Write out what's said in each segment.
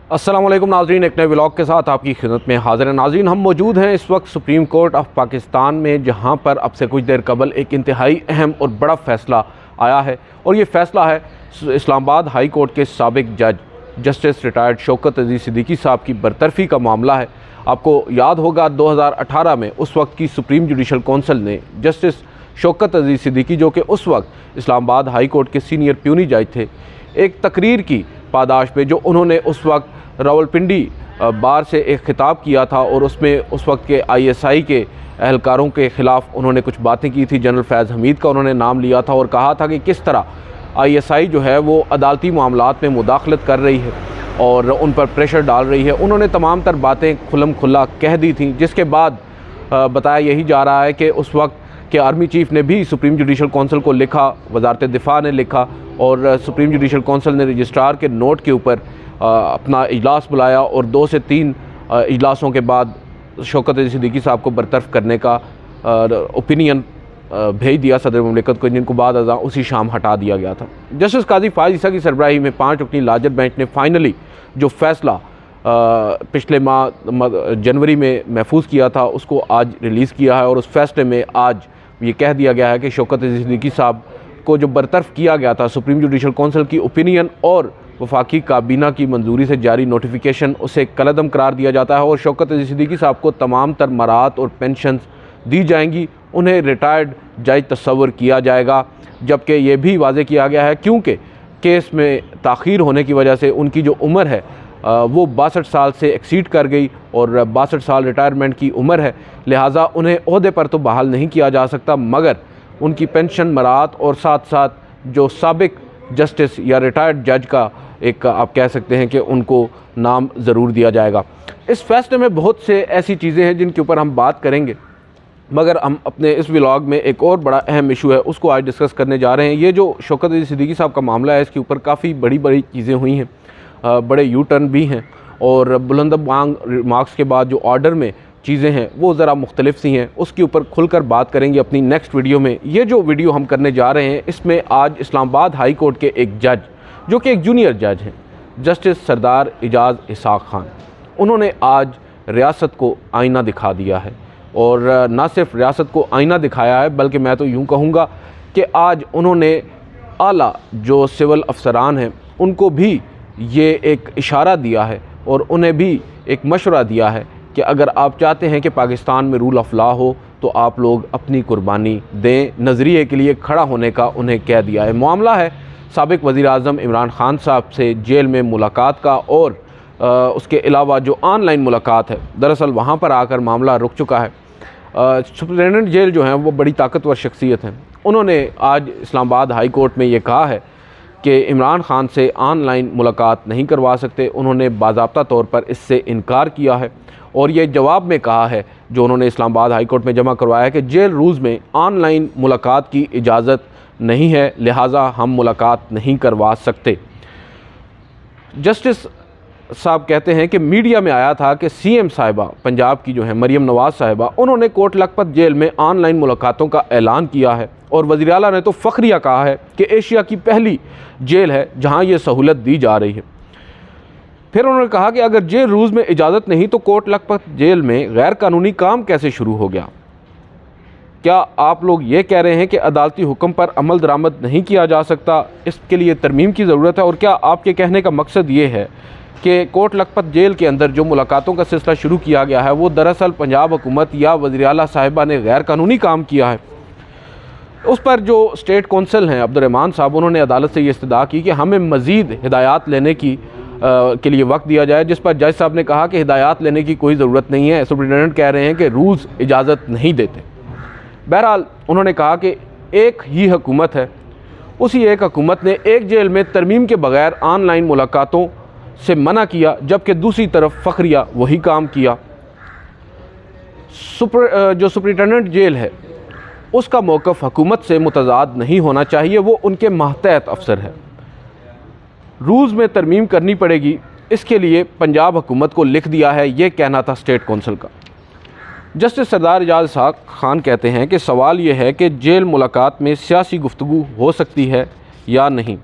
अस्सलाम वालेकुम नाज़रीन, एक नए व्लॉग के साथ आपकी खिदमत में हाज़िर है। नाज़रीन, हम मौजूद हैं इस वक्त सुप्रीम कोर्ट ऑफ पाकिस्तान में, जहां पर अब से कुछ देर कबल एक इंतहाई अहम और बड़ा फ़ैसला आया है। और ये फ़ैसला है इस्लामाबाद हाई कोर्ट के साबिक जज जस्टिस रिटायर्ड शौकत अज़ीज़ सिद्दीकी साहब की बरतरफ़ी का मामला है। आपको याद होगा 2018 में उस वक्त की सुप्रीम जुडिशल कौंसिल ने जस्टिस शौकत अज़ीज़ सिद्दीकी, जो कि उस वक्त इस्लामाबाद हाई कोर्ट के सीनियर प्यूनी जज थे, एक तकरीर की पादाश पे जो उन्होंने उस वक्त रावलपिंडी बार से एक ख़िताब किया था और उसमें उस वक्त के ISI के अहलकारों के ख़िलाफ़ उन्होंने कुछ बातें की थी। जनरल फैज़ हमीद का उन्होंने नाम लिया था और कहा था कि किस तरह ISI जो है वो अदालती मामलात में मुदाखलत कर रही है और उन पर प्रेशर डाल रही है। उन्होंने तमाम तर बातें खुल्लम खुल्ला कह दी थी, जिसके बाद बताया यही जा रहा है कि उस वक्त के आर्मी चीफ़ ने भी सुप्रीम जुडिशल कौंसिल को लिखा, वज़ारत दिफ़ा ने लिखा और सुप्रीम जुडिशल कौंसिल ने रजिस्ट्रार के नोट के ऊपर अपना इजलास बुलाया और 2 से 3 इजलासों के बाद शौकत अज़ीज़ सिद्दीकी साहब को बरतरफ़ करने का ओपिनियन भेज दिया सदर मुमलिकत को, जिनको बाद अज़ां उसी शाम हटा दिया गया था। जस्टिस काजी फ़ाइज़ ईसा की सरबराही में 5 रुकनी लाजत बेंच ने फाइनली जो फ़ैसला पिछले माह जनवरी में महफूज किया था उसको आज रिलीज़ किया है। और उस फैसले में आज ये कह दिया गया है कि शौकत अज़ीज़ सिद्दीकी साहब को जो बरतरफ़ किया गया था सुप्रीम जुडिशल कौंसिल की ओपिनियन और वफाकी काबीना की मंजूरी से जारी नोटिफिकेशन, उसे कलअदम करार दिया जाता है और शौकत अज़ीज़ सिद्दीकी साहब को तमाम तर मराहत और पेंशन दी जाएंगी। उन्हें रिटायर्ड जज तस्वर किया जाएगा, जबकि ये भी वाज़े किया गया है क्योंकि केस में ताख़ीर होने की वजह से उनकी जो उम्र है वो 62 साल से एक्सीड कर गई और 62 साल रिटायरमेंट की उम्र है, लिहाजा उन्हें ओहदे पर तो बहाल नहीं किया जा सकता, मगर उनकी पेंशन, मराहत और साथ साथ जो साबिक जस्टिस या रिटायर्ड जज का एक आप कह सकते हैं कि उनको नाम ज़रूर दिया जाएगा। इस फैसले में बहुत से ऐसी चीज़ें हैं जिनके ऊपर हम बात करेंगे, मगर हम अपने इस व्लॉग में एक और बड़ा अहम इशू है उसको आज डिस्कस करने जा रहे हैं। ये जो शौकत अज़ीज़ सिद्दीकी साहब का मामला है, इसके ऊपर काफ़ी बड़ी बड़ी चीज़ें हुई हैं, बड़े यू टर्न भी हैं और बुलंदबांग रिमार्क्स के बाद जो ऑर्डर में चीज़ें हैं वो ज़रा मुख्तलिफ सी हैं, उसके ऊपर खुलकर बात करेंगे अपनी नेक्स्ट वीडियो में। ये जो वीडियो हम करने जा रहे हैं इसमें आज इस्लामाबाद हाई कोर्ट के एक जज, जो कि एक जूनियर जज हैं, जस्टिस सरदार एजाज़ इसहाक़ खान, उन्होंने आज रियासत को आईना दिखा दिया है। और न सिर्फ रियासत को आईना दिखाया है, बल्कि मैं तो यूँ कहूँगा कि आज उन्होंने आला जो सिविल अफसरान हैं उनको भी ये एक इशारा दिया है और उन्हें भी एक मशवरा दिया है कि अगर आप चाहते हैं कि पाकिस्तान में रूल ऑफ लॉ हो तो आप लोग अपनी कुर्बानी दें। नज़रिए के लिए खड़ा होने का उन्हें कह दिया है। मामला है साबिक वज़ीर आज़म इमरान खान साहब से जेल में मुलाकात का और उसके अलावा जो ऑनलाइन मुलाकात है, दरअसल वहाँ पर आकर मामला रुक चुका है। सुप्रिटेंडेंट जेल जो हैं वो बड़ी ताकतवर शख्सियत हैं, उन्होंने आज इस्लामाबाद हाई कोर्ट में ये कहा है कि इमरान खान से ऑनलाइन मुलाकात नहीं करवा सकते। उन्होंने बाज़ाब्ता तौर पर इससे इनकार किया है और ये जवाब में कहा है जो उन्होंने इस्लामाबाद हाई कोर्ट में जमा करवाया है कि जेल रूल्स में ऑनलाइन मुलाकात की इजाज़त नहीं है, लिहाजा हम मुलाकात नहीं करवा सकते। जस्टिस साहब कहते हैं कि मीडिया में आया था कि CM साहिबा पंजाब की जो है मरियम नवाज़ साहिबा, उन्होंने कोट लखपत जेल में ऑनलाइन मुलाकातों का ऐलान किया है और वज़ीर आला ने तो फ़ख्रिया कहा है कि एशिया की पहली जेल है जहां ये सहूलत दी जा रही है। फिर उन्होंने कहा कि अगर जेल रूल्स में इजाज़त नहीं तो कोट लखपत जेल में गैर कानूनी काम कैसे शुरू हो गया? क्या आप लोग ये कह रहे हैं कि अदालती हुक्म पर अमल दरामद नहीं किया जा सकता, इसके लिए तरमीम की ज़रूरत है? और क्या आपके कहने का मकसद ये है कि कोट लखपत जेल के अंदर जो मुलाकातों का सिलसिला शुरू किया गया है वो दरअसल पंजाब हुकूमत या वज़ीर आला साहिबा ने गैर कानूनी काम किया है? उस पर जो स्टेट कौंसल हैं अब्दुर्रहमान साहब, उन्होंने अदालत से ये इस्तदा की कि हमें मज़ीद हिदायत लेने की के लिए वक्त दिया जाए, जिस पर जज साहब ने कहा कि हिदायत लेने की कोई ज़रूरत नहीं है, सुप्रिटेंडेंट कह रहे हैं कि रूल्स इजाज़त नहीं देते। बहरहाल उन्होंने कहा कि एक ही हुकूमत है, उसी एक हुकूमत ने एक जेल में तरमीम के बगैर ऑनलाइन मुलाकातों से मना किया, जबकि दूसरी तरफ फ़ख्रिया वही काम किया। जो सुप्रिटेंडेंट जेल है उसका मौक़िफ़ हुकूमत से मुतज़ाद नहीं होना चाहिए, वो उनके मातहत अफसर है। रूल्स में तरमीम करनी पड़ेगी, इसके लिए पंजाब हुकूमत को लिख दिया है, ये कहना था स्टेट कौंसिल का। जस्टिस सरदार एजाज़ इसहाक़ खान कहते हैं कि सवाल ये है कि जेल मुलाकात में सियासी गुफ्तगू हो सकती है या नहीं।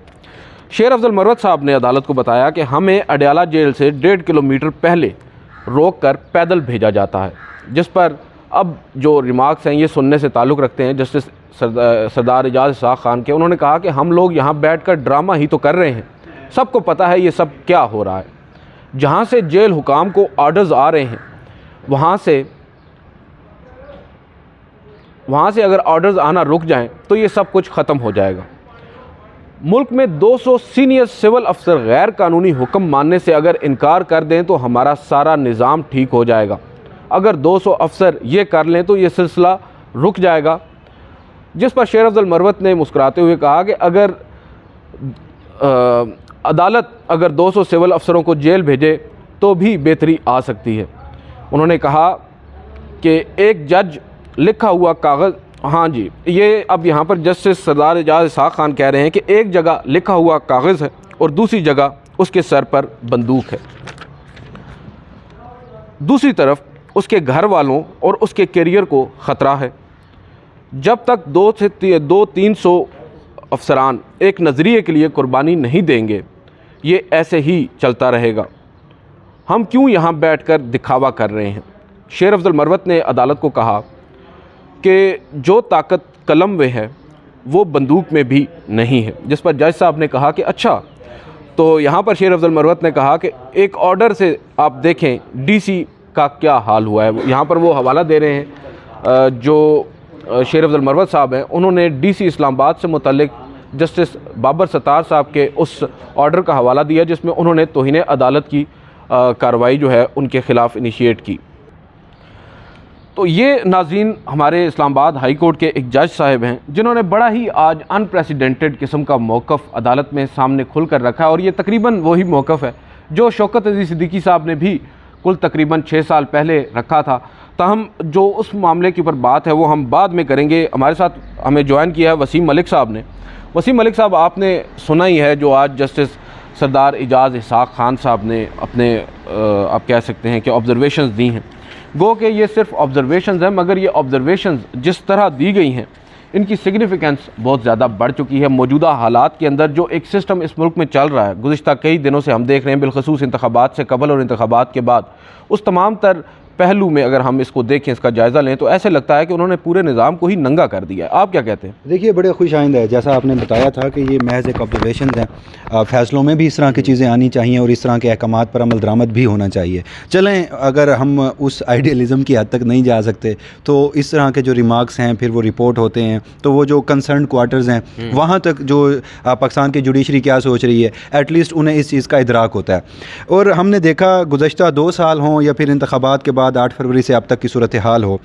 शेर अफजल मरवत साहब ने अदालत को बताया कि हमें अडयाला जेल से 1.5 किलोमीटर पहले रोक कर पैदल भेजा जाता है, जिस पर अब जो रिमार्क्स हैं ये सुनने से ताल्लुक़ रखते हैं जस्टिस सरदार एजाज इसाक खान के। उन्होंने कहा कि हम लोग यहाँ बैठकर ड्रामा ही तो कर रहे हैं, सबको पता है ये सब क्या हो रहा है। जहाँ से जेल हुकाम को ऑर्डर्स आ रहे हैं वहाँ से अगर ऑर्डर्स आना रुक जाएं तो ये सब कुछ ख़त्म हो जाएगा। मुल्क में 200 सीनियर सिविल अफसर गैर कानूनी हुक्म मानने से अगर इनकार कर दें तो हमारा सारा निज़ाम ठीक हो जाएगा। अगर 200 अफसर ये कर लें तो ये सिलसिला रुक जाएगा। जिस पर शेर अफजल मरवत ने मुस्कुराते हुए कहा कि अगर अदालत अगर 200 सिविल अफसरों को जेल भेजे तो भी बेहतरी आ सकती है। उन्होंने कहा कि एक जज लिखा हुआ कागज़, हाँ जी, ये अब यहाँ पर जस्टिस सरदार एजाज इसाक खान कह रहे हैं कि एक जगह लिखा हुआ कागज़ है और दूसरी जगह उसके सर पर बंदूक है। दूसरी तरफ उसके घर वालों और उसके करियर को ख़तरा है। जब तक 200-300 अफसरान एक नज़रिए के लिए कुर्बानी नहीं देंगे ये ऐसे ही चलता रहेगा। हम क्यों यहाँ बैठकर दिखावा कर रहे हैं। शेर अफजल मरवत ने अदालत को कहा कि जो ताकत कलम में है वो बंदूक में भी नहीं है। जिस पर जज साहब ने कहा कि अच्छा, तो यहाँ पर शेर अफजल मरवत ने कहा कि एक ऑर्डर से आप देखें डीसी का क्या हाल हुआ है। यहाँ पर वो हवाला दे रहे हैं जो शेर अफजल मरवत साहब हैं, उन्होंने डीसी इस्लामाबाद से मुतल्लिक जस्टिस बाबर सत्तार साहब के उस ऑर्डर का हवाला दिया जिसमें उन्होंने तौहीन अदालत की कार्रवाई जो है उनके ख़िलाफ़ इनिशिएट की। तो ये नाज़रीन हमारे इस्लामाबाद हाई कोर्ट के एक जज साहब हैं जिन्होंने बड़ा ही आज अनप्रेसिडेंटेड किस्म का मौक़िफ़ अदालत में सामने खुल कर रखा है। और ये तकरीबन वही मौक़िफ़ है जो शौकत अज़ीज़ सिद्दीकी साहब ने भी कुल तकरीबन 6 साल पहले रखा था। ताहम जो उस मामले के ऊपर बात है वो हम बाद में करेंगे। हमारे साथ हमें ज्वाइन किया है वसीम मलिक साहब ने। वसीम मलिक साहब, आपने सुना ही है जो आज जस्टिस सरदार एजाज इसाक खान साहब ने अपने आप कह सकते हैं कि ऑब्ज़रवेशंस दी हैं। गो कि ये सिर्फ ऑब्ज़रवेशंस हैं, मगर ये ऑब्ज़रवेशंस जिस तरह दी गई हैं इनकी सिग्निफिकेंस बहुत ज़्यादा बढ़ चुकी है। मौजूदा हालात के अंदर जो एक सिस्टम इस मुल्क में चल रहा है गुज़िश्ता कई दिनों से हम देख रहे हैं, बिलखसूस इंतखाबात से कबल और इंतखाबात के बाद, उस तमाम तर पहलू में अगर हम इसको देखें, इसका जायज़ा लें तो ऐसे लगता है कि उन्होंने पूरे निज़ाम को ही नंगा कर दिया है। आप क्या कहते हैं? देखिए, बड़े खुश आइंद है, जैसा आपने बताया था कि ये महज एक ऑब्जर्वेशन है। फ़ैसलों में भी इस तरह की चीज़ें आनी चाहिए और इस तरह के अहकामात पर अमल दरामद भी होना चाहिए। चलें, अगर हम उस आइडियलिज़म की हद तक नहीं जा सकते तो इस तरह के जो रिमार्क्स हैं फिर वो रिपोर्ट होते हैं, तो वो जो कंसर्न क्वार्टर्स हैं वहाँ तक जो पाकिस्तान की जुडिशरी क्या सोच रही है, एटलीस्ट उन्हें इस चीज़ का इदराक होता है। और हमने देखा गुज़श्ता 2 साल हों या फिर इंतखाबात के बाद 8 फरवरी से अब तक की सूरत हाल हो,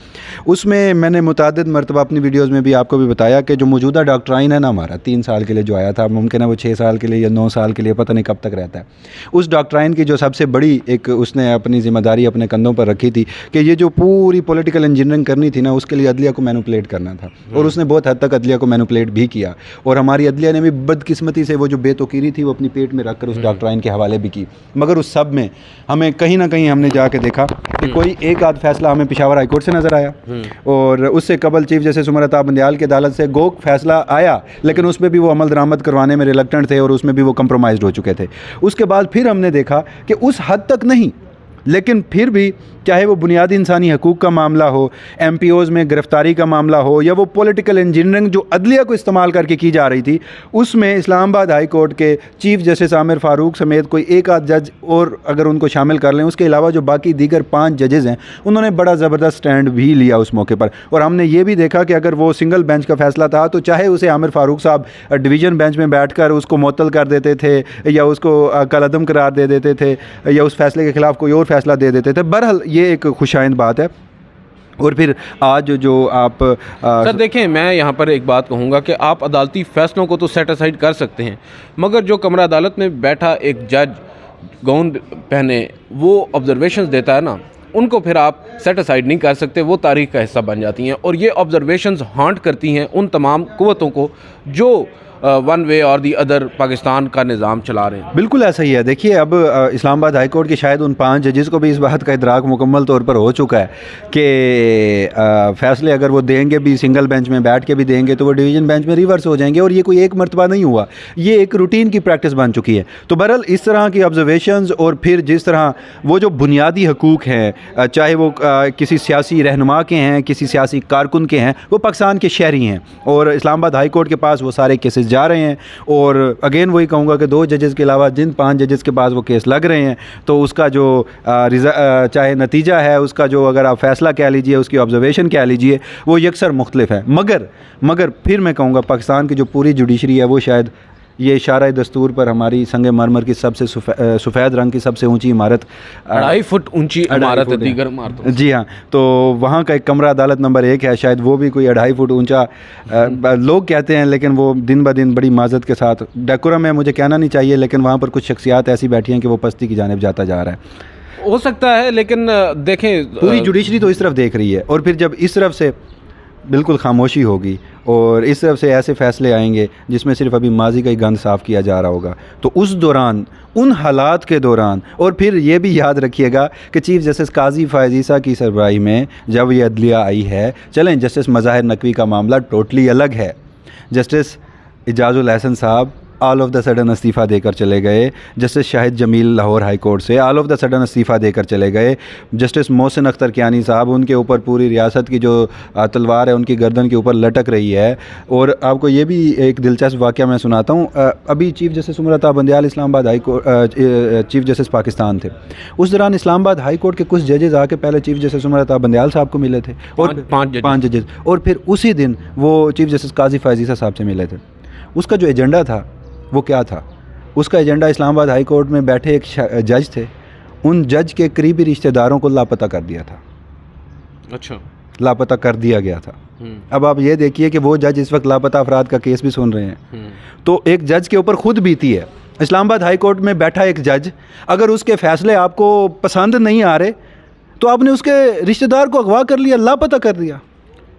उसमें मैंने मुतादिद मरतबा अपनी वीडियोज़ में भी आपको भी बताया कि जो मौजूदा डॉक्ट्राइन है ना हमारा 3 साल के लिए जो आया था, मुमकिन है वो 6 साल के लिए या 9 साल के लिए, पता नहीं कब तक रहता है। उस डॉक्ट्राइन की जो सबसे बड़ी एक उसने अपनी ज़िम्मेदारी अपने कंधों पर रखी थी कि ये जो पूरी पॉलिटिकल इंजीनियरिंग करनी थी ना, उसके लिए अदलिया को मैनिपुलेट करना था। और उसने बहुत हद तक अदलिया को मैनिपुलेट भी किया और हमारी अदलिया ने भी बदकिस्मती से वो जो बेतौकीरी थी वो अपनी पेट में रख कर उस डॉक्ट्राइन के हवाले भी की। मगर उस सब में हमें कहीं ना कहीं हमने जाके देखा कि कोई एक आध फैसला हमें पेशावर हाई कोर्ट से नज़र आया और उससे कबल चीफ जस्टिस उमर अता बंदियाल की अदालत से गोक फैसला आया, लेकिन उसमें भी वो अमल दरामद करवाने में रिलक्टेंट थे और उसमें भी वो कंप्रोमाइज़ हो चुके थे। उसके बाद फिर हमने देखा कि उस हद तक नहीं, लेकिन फिर भी चाहे वो बुनियादी इंसानी हकूक़ का मामला हो, MPOs में गिरफ्तारी का मामला हो, या वो पॉलिटिकल इंजीनियरिंग जो अदलिया को इस्तेमाल करके की जा रही थी, उसमें इस्लामाबाद हाई कोर्ट के चीफ जस्टिस आमिर फ़ारूक समेत कोई एक आध जज और अगर उनको शामिल कर लें, उसके अलावा जो बाकी दीगर 5 जजेज़ हैं उन्होंने बड़ा ज़बरदस्त स्टैंड भी लिया उस मौके पर। और हमने ये भी देखा कि अगर वो सिंगल बेंच का फ़ैसला था तो चाहे उसे आमिर फ़ारूक साहब डिवीज़न बेंच में बैठ कर उसको मुअत्तल कर देते थे या उसको कलअदम करार दे देते थे या उस फैसले के ख़िलाफ़ कोई और फैसला दे देते थे। बहरहाल ये एक खुशाइंद बात है। और फिर आज जो आप सर देखें, मैं यहाँ पर एक बात कहूँगा कि आप अदालती फ़ैसलों को तो सेट असाइड कर सकते हैं, मगर जो कमरा अदालत में बैठा एक जज गाउन पहने वो ऑब्जर्वेशंस देता है ना, उनको फिर आप सेट असाइड नहीं कर सकते, वो तारीख़ का हिस्सा बन जाती हैं। और ये ऑब्जर्वेशंस हॉन्ट करती हैं उन तमाम क़ुव्वतों को जो वन वे और दी अदर पाकिस्तान का निज़ाम चला रहे हैं। बिल्कुल ऐसा ही है। देखिए अब इस्लामाबाद हाई कोर्ट के शायद उन 5 जजेस को भी इस बात का इदराक मुकम्मल तौर पर हो चुका है कि फ़ैसले अगर वो देंगे भी, सिंगल बेंच में बैठ के भी देंगे, तो वो डिवीज़न बेंच में रिवर्स हो जाएंगे। और ये कोई एक मरतबा नहीं हुआ, ये एक रूटीन की प्रैक्टिस बन चुकी है। तो बहरहाल इस तरह की ऑब्जर्वेशंस और फिर जिस तरह वो जो बुनियादी हकूक़ हैं, चाहे वो किसी सियासी रहनुमा के हैं, किसी सियासी कारकुन के हैं, वो पाकिस्तान के शहरी हैं और इस्लामाबाद हाई कोर्ट के पास वो सारे केसेस जा रहे हैं। और अगेन वही कहूँगा कि 2 जजेस के अलावा जिन 5 जजेस के पास वो केस लग रहे हैं, तो उसका जो चाहे नतीजा है, उसका जो अगर आप फ़ैसला कह लीजिए, उसकी ऑब्जर्वेशन कह लीजिए, वो यकसर मुख्तलिफ है। मगर फिर मैं कहूँगा पाकिस्तान की जो पूरी जुडिशरी है वो शायद ये इशारा दस्तूर पर हमारी संगे मरमर की सबसे सफ़ेद रंग की सबसे ऊंची इमारत, 2.5 फुट ऊंची इमारत है दीगर इमारतों। जी हाँ, तो वहाँ का एक कमरा अदालत नंबर 1 है, शायद वो भी कोई 2.5 फुट ऊंचा लोग कहते हैं, लेकिन वो दिन ब दिन बड़ी माजत के साथ डेकोरम है, मुझे कहना नहीं चाहिए, लेकिन वहाँ पर कुछ शख्सियात ऐसी बैठी हैं कि वो पस्ती की जानिब जाता जा रहा है। हो सकता है, लेकिन देखें पूरी जुडिशरी तो इस तरफ देख रही है, और फिर जब इस तरफ से बिल्कुल खामोशी होगी और इस तरफ से ऐसे फ़ैसले आएंगे जिसमें सिर्फ अभी माजी का ही गंद साफ़ किया जा रहा होगा, तो उस दौरान, उन हालात के दौरान, और फिर ये भी याद रखिएगा कि चीफ़ जस्टिस काजी फ़ायज़ ईसा की सरबराही में जब ये अदलिया आई है, चलें जस्टिस मज़ाहिर नकवी का मामला टोटली अलग है। जस्टिस इजाज़ुल एहसन साहब ऑल ऑफ द सडन इस्तीफ़ा देकर चले गए। Justice Shahid Jamil Lahore high court से ऑल ऑफ द सडन इस्तीफ़ा देकर चले गए। जस्टिस मोहसिन अख्तर कियानी साहब, उनके ऊपर पूरी रियासत की जो तलवार है उनकी गर्दन के ऊपर लटक रही है। और आपको ये भी एक दिलचस्प वाक़या मैं सुनाता हूँ। अभी chief justice Umar Ata Bandial Islamabad high court chief justice Pakistan थे, उस दौरान इस्लामाबाद हाई कोर्ट के कुछ जजेस आके पहले चीफ़ जस्टिस उमर अता बंदियाल साहब को मिले थे, और 5 जजेस, और फिर उसी दिन वो चीफ़ जस्टिस काजी फ़ायज़ ईसा साहब से मिले थे। उसका जो एजेंडा था वो क्या था? उसका एजेंडा इस्लामाबाद हाई कोर्ट में बैठे एक जज थे, उन जज के करीबी रिश्तेदारों को लापता कर दिया था। अच्छा, लापता कर दिया गया था। अब आप ये देखिए कि वो जज इस वक्त लापता अफराद का केस भी सुन रहे हैं, तो एक जज के ऊपर खुद बीती है। इस्लामाबाद हाई कोर्ट में बैठा एक जज, अगर उसके फ़ैसले आपको पसंद नहीं आ रहे तो आपने उसके रिश्तेदार को अगवा कर लिया, लापता कर दिया।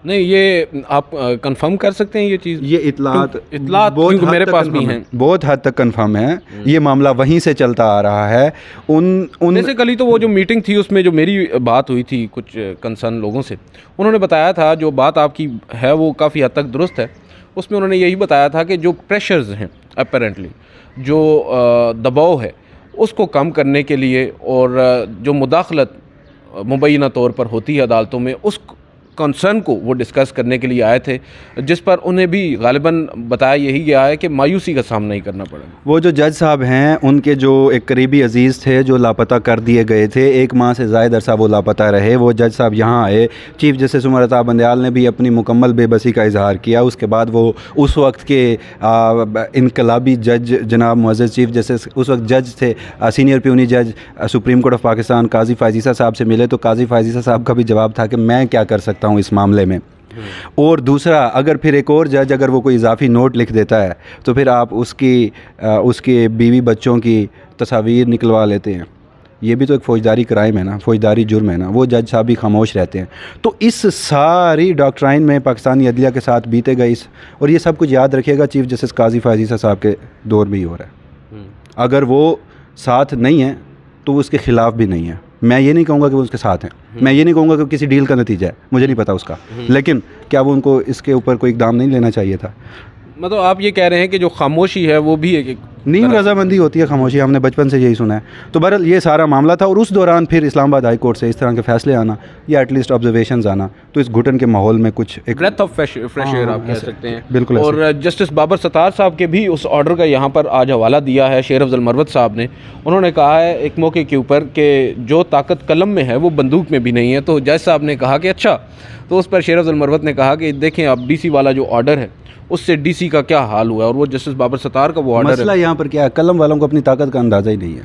नहीं, ये आप कंफर्म कर सकते हैं ये चीज़? ये इतलात क्योंकि मेरे पास भी हैं, बहुत हद तक कंफर्म है। ये मामला वहीं से चलता आ रहा है। बेसिकली तो वो जो मीटिंग थी उसमें जो मेरी बात हुई थी कुछ कंसर्न लोगों से, उन्होंने बताया था, जो बात आपकी है वो काफ़ी हद तक दुरुस्त है। उसमें उन्होंने यही बताया था कि जो प्रेशर्स हैं, अपेरेंटली जो दबाव है उसको कम करने के लिए, और जो मुदाखलत मुबैना तौर पर होती है अदालतों में, उस कंसर्न को वो डिस्कस करने के लिए आए थे, जिस पर उन्हें भी गालिबन बताया यही गया है कि मायूसी का सामना ही करना पड़ा। वो जो जज साहब हैं, उनके जो एक करीबी अजीज़ थे जो लापता कर दिए गए थे, 1 माह से ज़ायद अरसा वो लापता रहे, वो जज साहब यहाँ आए। चीफ़ जस्टिस उमर अता बंदियाल ने भी अपनी मुकम्मल बेबसी का इजहार किया। उसके बाद वो उस वक्त के इनकलाबी जज जनाब मुअज़्ज़ज़ चीफ़ जस्टिस, उस वक्त जज थे, सीनियर प्यूनी जज सुप्रीम कोर्ट ऑफ पाकिस्तान, काजी फ़ायज़ ईसा साहब से मिले। तो काजी फ़ायज़ ईसा साहब का भी जवाब था कि मैं क्या कर सकता हूँ इस मामले में। और दूसरा, अगर फिर एक और जज अगर वो कोई इजाफी नोट लिख देता है तो फिर आप उसके बीवी बच्चों की तस्वीर निकलवा लेते हैं। ये भी तो एक फ़ौजदारी क्राइम है ना, फ़ौजदारी जुर्म है ना। वो जज साहब भी खामोश रहते हैं। तो इस सारी डॉक्ट्राइन में पाकिस्तानी अदलिया के साथ बीते गए और ये सब कुछ याद रखिएगा चीफ़ जस्टिस काजी फ़ायज़ ईसा साहब के दौर में ही हो रहा है। अगर वो साथ नहीं है तो वो उसके ख़िलाफ़ भी नहीं है। मैं ये नहीं कहूँगा कि वो उसके साथ हैं, मैं ये नहीं कहूँगा कि किसी डील का नतीजा है, मुझे नहीं पता उसका, लेकिन क्या वो उनको इसके ऊपर कोई इक़दाम नहीं लेना चाहिए था? मतलब आप ये कह रहे हैं कि जो खामोशी है वो भी एक नीम रजामंदी होती है खामोशी, हमने बचपन से यही सुना है। तो बहरहाल ये सारा मामला था, और उस दौरान फिर इस्लामाबाद हाई कोर्ट से इस तरह के फ़ैसले आना या एटलीस्ट ऑब्जर्वेशंस आना, तो इस घुटन के माहौल में कुछ एक ब्रेथ ऑफ फ्रेश एयर आप कह सकते हैं। बिल्कुल। और जस्टिस बाबर सत्तार साहब के भी उस ऑर्डर का यहाँ पर आज हवाला दिया है शेर अफजल मरवत साहब ने। उन्होंने कहा है एक मौके के ऊपर कि जो ताकत कलम में है वो बंदूक में भी नहीं है। तो जज साहब ने कहा कि अच्छा, तो उस पर शेर अफजल मरवत ने कहा कि देखें अब डीसी वाला जो ऑर्डर है उससे डीसी का क्या हाल हुआ है, और वो जस्टिस बाबर सत्तार का वो ऑर्डर है। मसला यहाँ पर क्या है, कलम वालों को अपनी ताकत का अंदाज़ा ही नहीं है,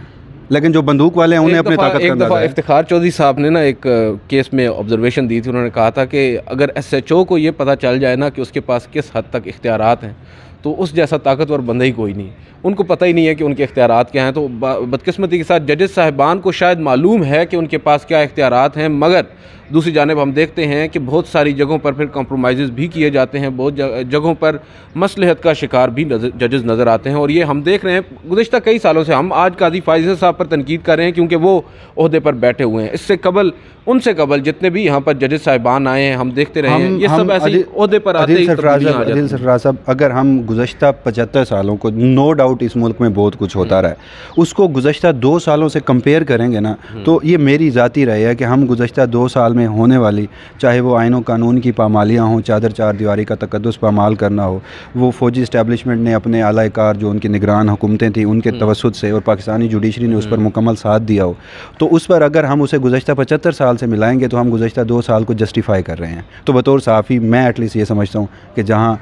लेकिन जो बंदूक वाले हैं उन्हें अपनी ताकत का अंदाज़ा है। इफ्तिखार चौधरी साहब ने ना एक केस में ऑब्जर्वेशन दी थी। उन्होंने कहा था कि अगर SHO को ये पता चल जाए ना कि उसके पास किस हद तक इख्तियारात हैं, तो उस जैसा ताकतवर बंदा ही कोई नहीं। उनको पता ही नहीं है कि उनके इख्तियारात क्या हैं। तो बदकिस्मती के साथ जजेस साहिबान को शायद मालूम है कि उनके पास क्या इख्तियारात हैं, मगर दूसरी जानिब हम देखते हैं कि बहुत सारी जगहों पर फिर कॉम्प्रोमाइज़ भी किए जाते हैं, बहुत जगहों पर मसलहत का शिकार भी जजेस नज़र आते हैं। और ये हम देख रहे हैं गुज़िश्ता कई सालों से। हम आज काजी फाइज़ साहब पर तनकीद कर रहे हैं क्योंकि वो ओहदे पर बैठे हुए हैं। इससे कबल उनसे कबल जितने भी यहाँ पर जजेस साहिबान आए हैं हम देखते रहे हैं, ये सब ऐसे ही ओहदे पर आते ही तब्दीलियां आ जाती हैं। आदिल सरफराज साहब, अगर हम गुज़श्ता 75 सालों को, नो डाउट इस मुल्क में बहुत कुछ होता रहा है, उसको गुज़श्ता 2 सालों से कंपेयर करेंगे ना, तो ये मेरी ज़ाती राय है कि हम गुज़श्ता 2 साल में होने वाली, चाहे वो आइन व कानून की पामालियाँ हों, चादर चार दीवारी का तकद्दुस पामाल करना हो, वो फ़ौजी इस्टेब्लिशमेंट ने अपने आला कार जो उनकी निगरान हुकूमतें थी उनके तवस्सुत से, और पाकिस्तानी जुडिशरी ने उस पर मुकम्मल साथ दिया हो, तो उस पर अगर हम उसे गुज़श्ता 75 साल से मिलाएंगे तो हम गुज़श्ता 2 साल को जस्टिफाई कर रहे हैं। तो बतौर सहाफ़ी मैं एटलीस्ट ये समझता हूँ कि जहाँ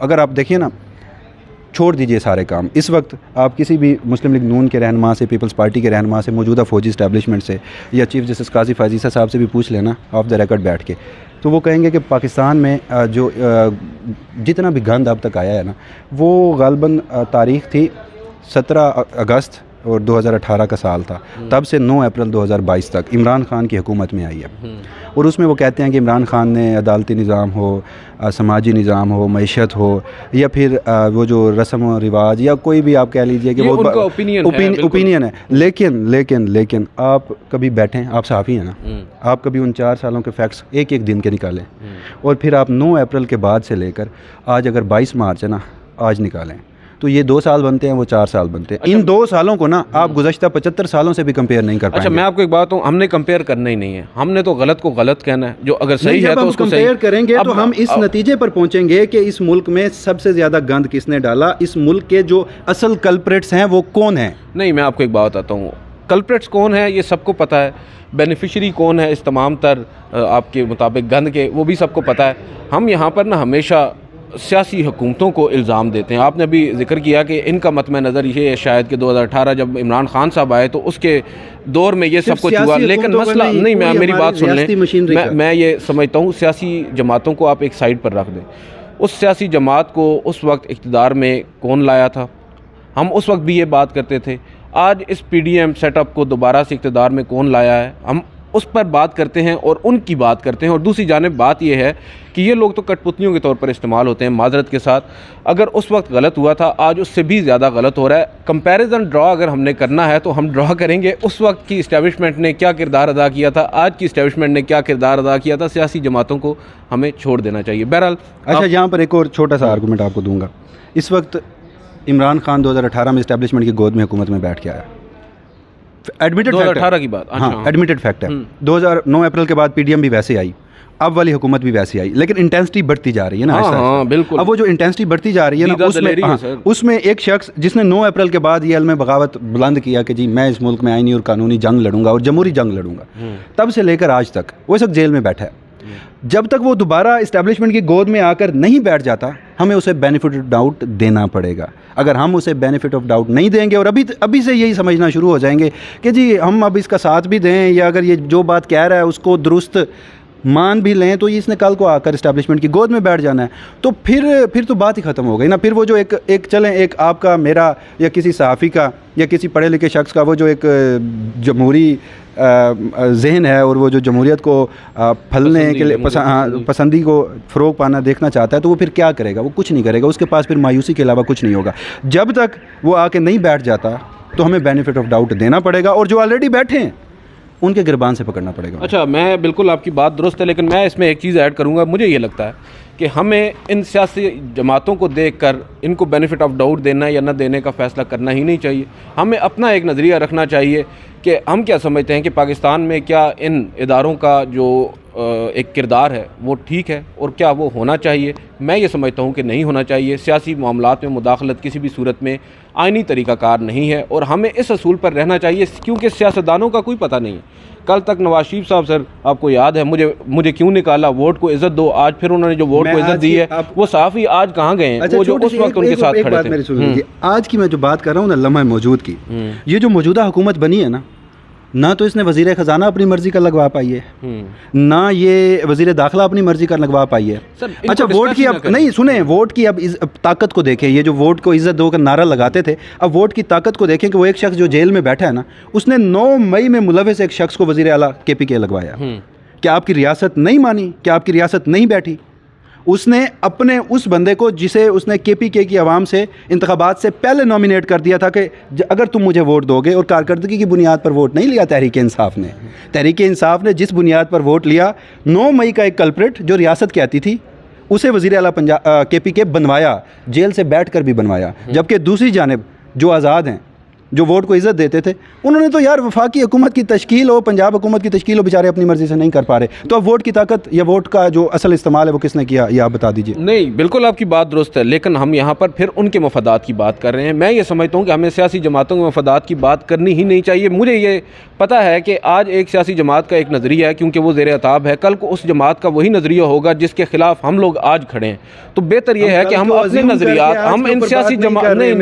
अगर आप देखिए ना, छोड़ दीजिए सारे काम, इस वक्त आप किसी भी मुस्लिम लीग नून के रहनुमा से, पीपल्स पार्टी के रहनुमा से, मौजूदा फ़ौजी इस्टेब्लिशमेंट से, या चीफ़ जस्टिस काजी फाजीसा साहब से भी पूछ लेना ऑफ द रिकॉर्ड बैठ के, तो वो कहेंगे कि पाकिस्तान में जो जितना भी गंद अब तक आया है ना, वो ग़ालिबन तारीख़ थी 17 अगस्त और 2018 का साल था, तब से 9 अप्रैल 2022 तक इमरान खान की हुकूमत में आई है। और उसमें वो कहते हैं कि इमरान खान ने अदालती निज़ाम हो, समाजी निज़ाम हो, मईशत हो, या फिर वो जो रस्म व रिवाज, या कोई भी आप कह लीजिए कि वो ओपिनियन है। लेकिन आप कभी बैठें, आप सहाफ़ी हैं ना, आप कभी उन 4 सालों के फैक्ट्स एक एक दिन के निकालें, और फिर आप 9 अप्रैल के बाद से लेकर आज, अगर 22 मार्च है ना, आज निकालें, तो ये 2 साल बनते हैं, वो 4 साल बनते हैं। इन 2 सालों को ना आप गुज़श्ता 75 सालों से भी कंपेयर नहीं कर पाएंगे। अच्छा, मैं आपको एक बात हूँ, हमने कंपेयर करना ही नहीं है, हमने तो गलत को गलत कहना है, जो अगर सही है तो उसको कंपेयर करेंगे तो हम इस नतीजे पर पहुंचेंगे कि इस मुल्क में सबसे ज़्यादा गंद किसने डाला, इस मुल्क के जो असल कल्प्रेट्स हैं वो कौन है। नहीं, मैं आपको एक बात बताता हूँ, कल्प्रेट्स कौन है ये सबको पता है, बेनिफिशरी कौन है इस तमाम तर आपके मुताबिक गंद के, वो भी सबको पता है। हम यहाँ पर ना हमेशा सियासी हुकूमतों को इल्ज़ाम देते हैं। आपने अभी जिक्र किया कि इनका मतम नज़र ये है शायद कि 2018 जब इमरान खान साहब आए तो उसके दौर में ये सब कुछ हुआ, लेकिन मसला नहीं, मैं मेरी बात सुन लें, मैं ये समझता हूँ सियासी जमातों को आप एक साइड पर रख दें। उस सियासी जमात को उस वक्त इक़्तिदार में कौन लाया था, हम उस वक्त भी ये बात करते थे। आज इस PDM सेटअप को दोबारा से इक़्तिदार में कौन लाया है, हम उस पर बात करते हैं और उनकी बात करते हैं। और दूसरी जानिब बात यह है कि ये लोग तो कठपुतलियों के तौर पर इस्तेमाल होते हैं, माजरत के साथ। अगर उस वक्त गलत हुआ था, आज उससे भी ज़्यादा गलत हो रहा है। कंपैरिजन ड्रॉ अगर हमने करना है तो हम ड्रॉ करेंगे उस वक्त की इस्टेब्लिशमेंट ने क्या किरदार अदा किया था, आज की इस्टेब्लिशमेंट ने क्या किरदार अदा किया था। सियासी जमातों को हमें छोड़ देना चाहिए। बहरहाल, अच्छा, यहाँ पर एक और छोटा सा आर्गूमेंट आपको दूंगा। इस वक्त इमरान खान 2018 में इस्टेब्लिशमेंट की गोद में हुकूमत में बैठ के आया, एडमिटेड 2018 की बात, हाँ, एडमिटेड फैक्ट है। 2009 अप्रैल के बाद PDM भी वैसे आई, अब वाली हुकूमत भी वैसी आई, लेकिन इंटेंसिटी बढ़ती जा रही है ना। हाँ, बिल्कुल। अब वो जो इंटेंसिटी बढ़ती जा रही है ना, उसमें एक शख्स जिसने 9 अप्रैल के बाद ये अलम बगावत बुलंद किया कि जी मैं इस मुल्क में आईनी और कानूनी जंग लड़ूंगा और जमहूरी जंग लड़ूंगा, तब से लेकर आज तक वो इस वक्त जेल में बैठा है। जब तक वो दोबारा इस्टेब्लिशमेंट की गोद में आकर नहीं बैठ जाता, हमें उसे बेनिफिट ऑफ डाउट देना पड़ेगा। अगर हम उसे बेनिफिट ऑफ डाउट नहीं देंगे और अभी से यही समझना शुरू हो जाएंगे कि जी हम अब इसका साथ भी दें, या अगर ये जो बात कह रहा है उसको दुरुस्त मान भी लें, तो इसने कल को आकर इस्टेब्लिशमेंट की गोद में बैठ जाना है, तो फिर तो बात ही ख़त्म हो गई ना। फिर वो जो एक आपका, मेरा, या किसी सहाफ़ी का, या किसी पढ़े लिखे शख्स का वो जो एक जमहूरी जहन है और वो जो जमहूरियत को फलने के लिए पसंदी को फ़रोग पाना देखना चाहता है, तो वो फिर क्या करेगा? वो कुछ नहीं करेगा, उसके पास फिर मायूसी के अलावा कुछ नहीं होगा। जब तक वो आके नहीं बैठ जाता तो हमें बेनिफिट ऑफ डाउट देना पड़ेगा, और जो ऑलरेडी बैठे हैं उनके गिरबान से पकड़ना पड़ेगा। अच्छा, मैं बिल्कुल आपकी बात दुरुस्त है, लेकिन मैं इसमें एक चीज़ ऐड करूँगा। मुझे ये लगता है कि हमें इन सियासी जमातों को देखकर इनको बेनिफिट ऑफ डाउट देना या न देने का फ़ैसला करना ही नहीं चाहिए। हमें अपना एक नज़रिया रखना चाहिए कि हम क्या समझते हैं कि पाकिस्तान में क्या इन इदारों का जो एक किरदार है वो ठीक है, और क्या वो होना चाहिए। मैं ये समझता हूँ कि नहीं होना चाहिए। सियासी मामलात में मुदाखलत किसी भी सूरत में आइनी तरीक़ाकार नहीं है, और हमें इस असूल पर रहना चाहिए, क्योंकि सियासतदानों का कोई पता नहीं है। कल तक नवाज शरीफ साहब, सर आपको याद है, मुझे क्यों निकाला, वोट को इज़्ज़त दो। आज फिर उन्होंने जो वोट को इज़्ज़त दी है, वो सहाफ़ी आज कहाँ गए हैं? वो जो उस वक्त उनके साथ खड़े थे। आज की मैं जो बात कर रहा हूँ ना, लम्हा मौजूद की, ये जो मौजूदा हुकूमत बनी है ना, ना तो इसने वज़ीर ख़जाना अपनी मर्ज़ी का लगवा पाई है, ना ये वज़ीर दाखिला अपनी मर्ज़ी का लगवा पाई है। अच्छा, वोट की अब नहीं सुने, वोट की अब ताकत को देखें। ये जो वोट को इज़्ज़त दो का नारा लगाते थे, अब वोट की ताकत को देखें कि वो एक शख्स जो जेल में बैठा है ना, उसने 9 मई में मुलविस एक शख्स को वज़ीर आला KPK लगवाया। क्या आपकी रियासत नहीं मानी? क्या आपकी रियासत नहीं बैठी? उसने अपने उस बंदे को जिसे उसने KPK की आवाम से इंतखाबात से पहले नॉमिनेट कर दिया था कि अगर तुम मुझे वोट दोगे, और कारकर्दगी की बुनियाद पर वोट नहीं लिया तहरीक इंसाफ ने। तहरीक इंसाफ ने जिस बुनियाद पर वोट लिया, 9 मई का एक कल्प्रिट जो रियासत कहती थी उसे वज़ीर आला पंजाब KPK बनवाया, जेल से बैठ कर भी बनवाया। जबकि दूसरी जानिब जो आज़ाद हैं, जो वोट को इज़्ज़त देते थे, उन्होंने तो यार वफाकी हुकूमत की तश्कील हो, पंजाब हुकूमत की तश्कील हो, बेचारे अपनी मर्ज़ी से नहीं कर पा रहे। तो अब वोट की ताकत या वोट का जो असल इस्तेमाल है वो किसने किया, ये आप बता दीजिए। नहीं, बिल्कुल आपकी बात दुरुस्त है, लेकिन हम यहाँ पर फिर उनके मफादात की बात कर रहे हैं। मैं ये समझता हूँ कि हमें सियासी जमातों के मफादात की बात करनी ही नहीं चाहिए। मुझे ये पता है कि आज एक सियासी जमात का एक नज़रिया है, क्योंकि वो ज़ेर अताब है, कल को उस जमात का वही नज़रिया होगा जिसके खिलाफ हम लोग आज खड़े हैं। तो बेहतर ये है कि हम अपने नज़रियात, हम इन सियासी जमात नहीं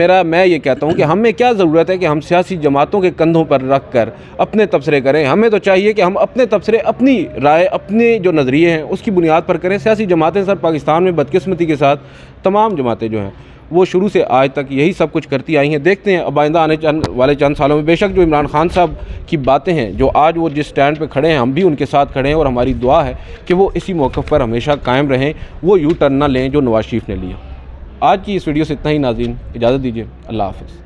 ना, मैं ये कहता हूँ कि हमें क्या ज़रूरत है कि हम सियासी जमातों के कंधों पर रख कर अपने तबसरे करें। हमें तो चाहिए कि हम अपने तबसरे, अपनी राय, अपने जो नज़रिए हैं उसकी बुनियाद पर करें। सियासी जमातें सर पाकिस्तान में बदकिस्मती के साथ तमाम जमातें जो हैं वो शुरू से आज तक यही सब कुछ करती आई हैं। देखते हैं अब आइंदा आने वाले चंद सालों में बेशक जो इमरान खान साहब की बातें हैं, जो आज वो जिस स्टैंड पे खड़े हैं, हम भी उनके साथ खड़े हैं और हमारी दुआ है कि वो इसी मौक़िफ़ पर हमेशा कायम रहें, वो यू टर्न ना लें जो नवाज शरीफ ने लिया। आज की इस वीडियो से इतना ही नाज़रीन, इजाज़त दीजिए, अल्लाह हाफ़िज़।